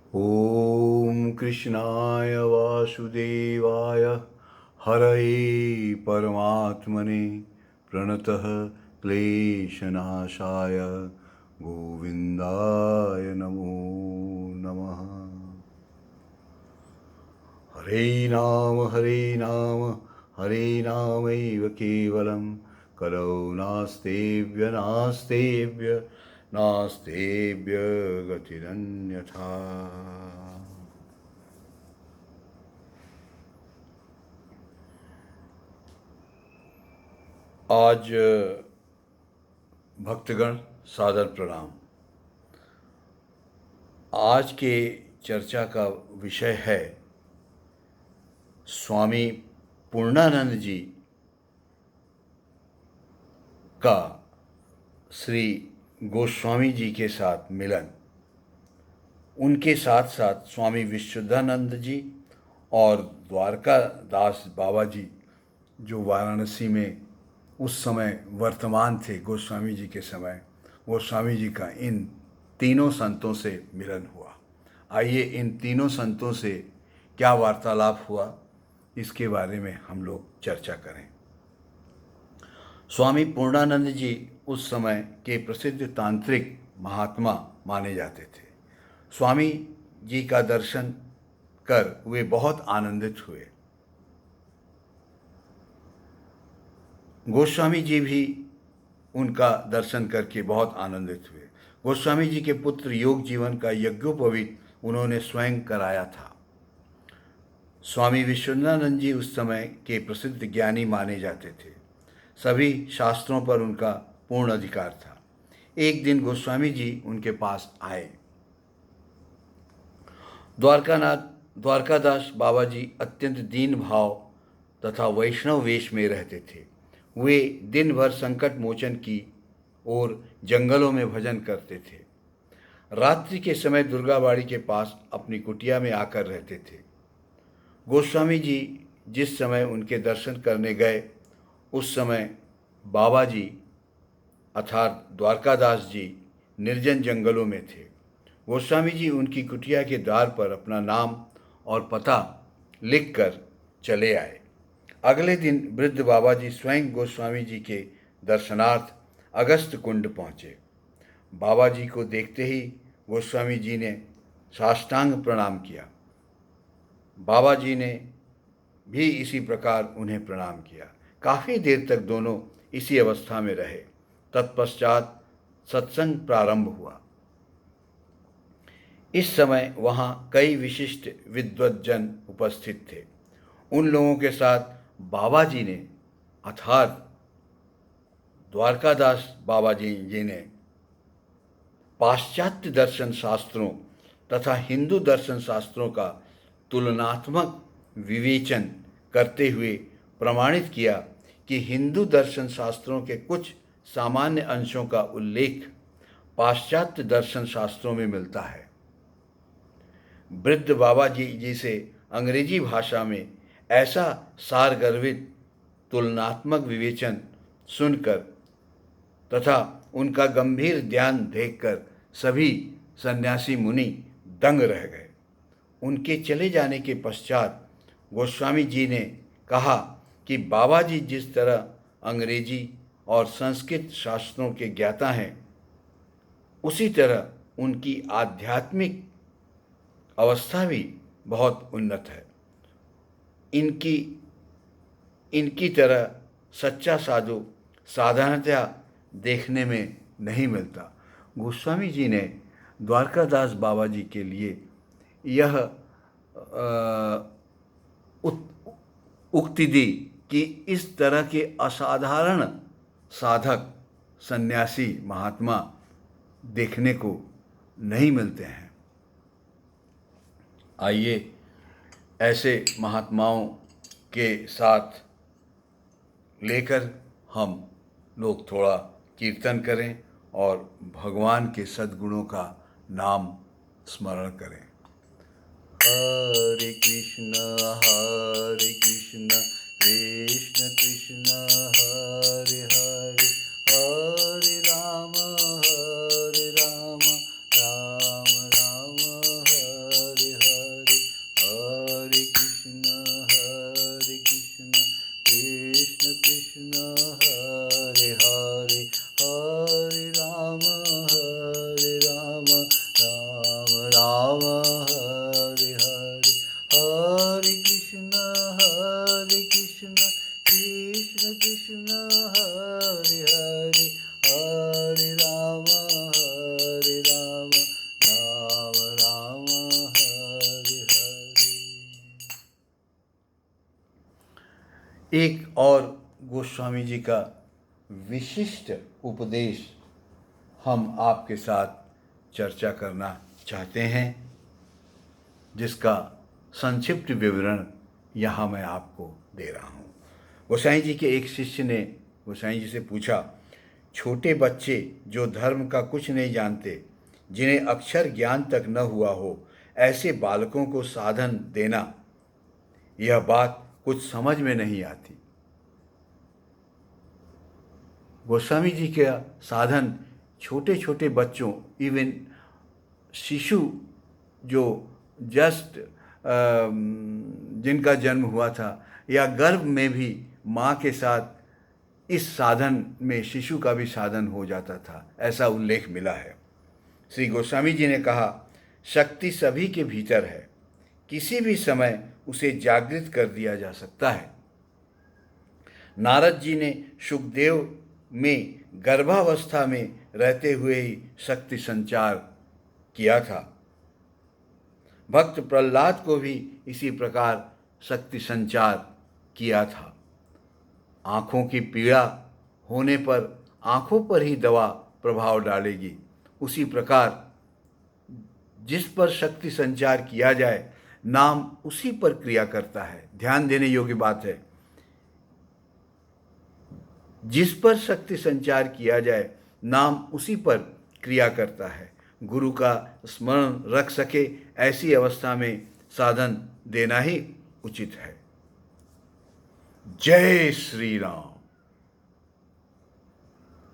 ॐ कृष्णाय वासुदेवाय हरये परमात्मने प्रणतः क्लेशनाशाय गोविन्दाय नमो नमः। हरे नामैव केवलं कलौ नास्तेभ्य गतिरन्यथा। आज भक्तगण सादर प्रणाम। आज के चर्चा का विषय है स्वामी पूर्णानंद जी का श्री गोस्वामी जी के साथ मिलन। उनके साथ साथ स्वामी विशुद्धानंद जी और द्वारकादास बाबा जी जो वाराणसी में उस समय वर्तमान थे गोस्वामी जी के समय, गोस्वामी जी का इन तीनों संतों से मिलन हुआ। आइए इन तीनों संतों से क्या वार्तालाप हुआ इसके बारे में हम लोग चर्चा करें। स्वामी पूर्णानंद जी उस समय के प्रसिद्ध तांत्रिक महात्मा माने जाते थे। स्वामी जी का दर्शन कर वे बहुत आनंदित हुए। गोस्वामी जी भी उनका दर्शन करके बहुत आनंदित हुए। गोस्वामी जी के पुत्र योग जीवन का यज्ञोपवीत उन्होंने स्वयं कराया था। स्वामी विश्वनानंद जी उस समय के प्रसिद्ध ज्ञानी माने जाते थे। सभी शास्त्रों पर उनका पूर्ण अधिकार था। एक दिन गोस्वामी जी उनके पास आए। द्वारकादास बाबा जी अत्यंत दीन भाव तथा वैष्णव वेश में रहते थे। वे दिन भर संकट मोचन की और जंगलों में भजन करते थे। रात्रि के समय दुर्गाबाड़ी के पास अपनी कुटिया में आकर रहते थे। गोस्वामी जी जिस समय उनके दर्शन करने गए उस समय बाबा जी अर्थात द्वारकादास जी निर्जन जंगलों में थे। गोस्वामी जी उनकी कुटिया के द्वार पर अपना नाम और पता लिखकर चले आए। अगले दिन वृद्ध बाबा जी स्वयं गोस्वामी जी के दर्शनार्थ अगस्त कुंड पहुँचे। बाबा जी को देखते ही गोस्वामी जी ने साष्टांग प्रणाम किया। बाबा जी ने भी इसी प्रकार उन्हें प्रणाम किया। काफ़ी देर तक दोनों इसी अवस्था में रहे। तत्पश्चात सत्संग प्रारंभ हुआ। इस समय वहाँ कई विशिष्ट विद्वज्जन उपस्थित थे। उन लोगों के साथ बाबा जी ने अर्थात द्वारकादास बाबा जी ने पाश्चात्य दर्शन शास्त्रों तथा हिंदू दर्शन शास्त्रों का तुलनात्मक विवेचन करते हुए प्रमाणित किया कि हिंदू दर्शन शास्त्रों के कुछ सामान्य अंशों का उल्लेख पाश्चात्य दर्शन शास्त्रों में मिलता है। वृद्ध बाबा जी से अंग्रेजी भाषा में ऐसा सारगर्भित तुलनात्मक विवेचन सुनकर तथा उनका गंभीर ध्यान देखकर सभी सन्यासी मुनि दंग रह गए। उनके चले जाने के पश्चात गोस्वामी जी ने कहा कि बाबा जी जिस तरह अंग्रेजी और संस्कृत शास्त्रों के ज्ञाता हैं उसी तरह उनकी आध्यात्मिक अवस्था भी बहुत उन्नत है। इनकी तरह सच्चा साधु साधारणतया देखने में नहीं मिलता। गोस्वामी जी ने द्वारकादास बाबा जी के लिए यह उक्ति दी कि इस तरह के असाधारण साधक सन्यासी महात्मा देखने को नहीं मिलते हैं। आइए ऐसे महात्माओं के साथ लेकर हम लोग थोड़ा कीर्तन करें और भगवान के सद्गुणों का नाम स्मरण करें। हरे कृष्ण कृष्ण कृष्ण हरे हरे, हरे राम राम राम, हरे राम राम हरे हरे, हरे कृष्ण कृष्ण कृष्ण हरे हरे, हरे राम राम राम हरे हरे। एक और गोस्वामी जी का विशिष्ट उपदेश हम आपके साथ चर्चा करना चाहते हैं, जिसका संक्षिप्त विवरण यहाँ मैं आपको दे रहा हूँ। गोसाई जी के एक शिष्य ने गोसाई जी से पूछा, छोटे बच्चे जो धर्म का कुछ नहीं जानते, जिन्हें अक्षर ज्ञान तक न हुआ हो, ऐसे बालकों को साधन देना, यह बात कुछ समझ में नहीं आती। गोस्वामी जी का साधन छोटे छोटे बच्चों, इवन शिशु जो जस्ट जिनका जन्म हुआ था, या गर्भ में भी माँ के साथ इस साधन में शिशु का भी साधन हो जाता था, ऐसा उल्लेख मिला है। श्री गोस्वामी जी ने कहा, शक्ति सभी के भीतर है, किसी भी समय उसे जागृत कर दिया जा सकता है। नारद जी ने सुखदेव में गर्भावस्था में रहते हुए ही शक्ति संचार किया था। भक्त प्रहलाद को भी इसी प्रकार शक्ति संचार किया था। आँखों की पीड़ा होने पर आँखों पर ही दवा प्रभाव डालेगी, उसी प्रकार जिस पर शक्ति संचार किया जाए, नाम उसी पर क्रिया करता है। ध्यान देने योग्य बात है, जिस पर शक्ति संचार किया जाए, नाम उसी पर क्रिया करता है। गुरु का स्मरण रख सके, ऐसी अवस्था में साधन देना ही उचित है। जय श्री राम।